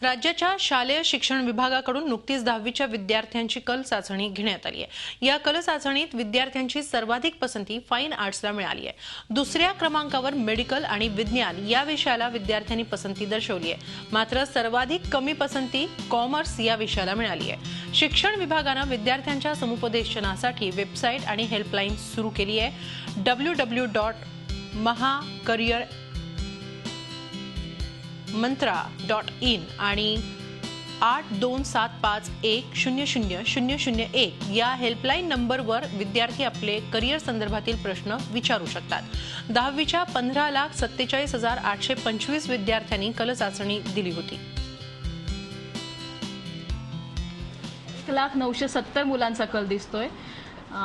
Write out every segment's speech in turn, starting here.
राज्याच्या शालेय शिक्षण विभागाकडून नुकतीच 10वीच्या विद्यार्थ्यांची कल चाचणी घेण्यात आली आहे। या कल चाचणीत विद्यार्थ्यांची सर्वाधिक पसंती फाईन आर्ट्सला मिळाली आहे। दुसऱ्या क्रमांकावर मेडिकल आणि विज्ञान या विषयाला विद्यार्थ्यांनी पसंती दर्शवली आहे। मात्र सर्वाधिक कमी पसंती कॉमर्स या विषयाला मिळाली आहे। शिक्षण विभागाने विद्यार्थ्यांच्या समुपदेशनासाठी वेबसाईट आणि हेल्पलाईन सुरू केली आहे। www.mahacareermantra.in आणि 8275100001 या हेल्पलाईन नंबरवर विद्यार्थी आपले करिअर संदर्भातील प्रश्न विचारू शकतात। 10वीच्या 15,47,825 विद्यार्थ्यांनी कल चाचणी दिली होती। 1,970 मुलांचा कल दिसतोय।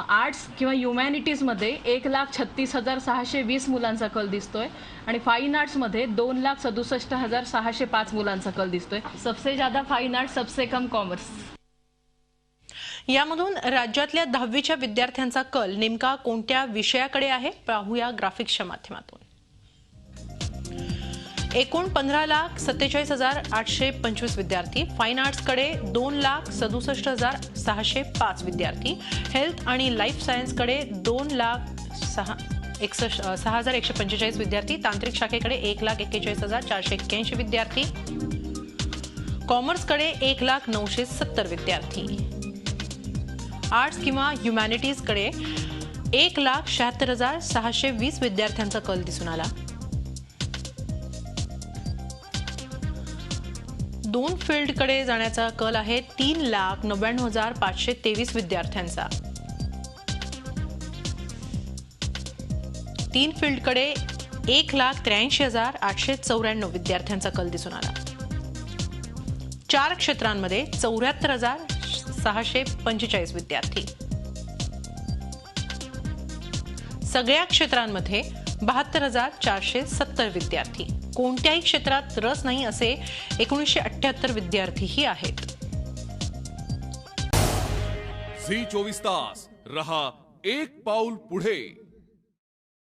आर्ट्स किंवा ह्युमॅनिटीज मध्ये 1,36,620 मुलांचा कल दिसतोय आणि फाइन आर्ट्स मध्ये 2,67,605 मुलांचा कल दिसतोय। सबसे ज्यादा फाइन आर्ट्स, सबसे कम कॉमर्स। यामधून राज्यातल्या 10वीच्या विद्यार्थ्यांचा कल नेमका कोणत्या विषयाकडे आहे पाहूया ग्राफिक्सच्या माध्यमातून। एकूण 15,47,825 विद्यार्थी, फाईन आर्ट्सकडे 2,67,605 विद्यार्थी, हेल्थ आणि लाईफ सायन्सकडे 2,06,145 विद्यार्थी, तांत्रिक शाखेकडे 1,41,481 विद्यार्थी, कॉमर्सकडे 1,0970 विद्यार्थी, आर्ट्स किंवा ह्युमॅनिटीजकडे 1,76,620 विद्यार्थ्यांचा कल दिसून आला। 2 फील्डकडे जाण्याचा कल आहे 3,99,523 विद्यार्थ्यांचा। 3 फील्डकडे 1,83,894 विद्यार्थ्यांचा कल दिसून आला। 4 क्षेत्रांमध्ये 74,645 विद्यार्थी, सगळ्या क्षेत्रांमध्ये 72,470 विद्यार्थी, कोणत्याही क्षेत्रात रस नाही असे 1978 विद्यार्थीही आहेत। झी 24 तास रहा एक पाऊल पुढे।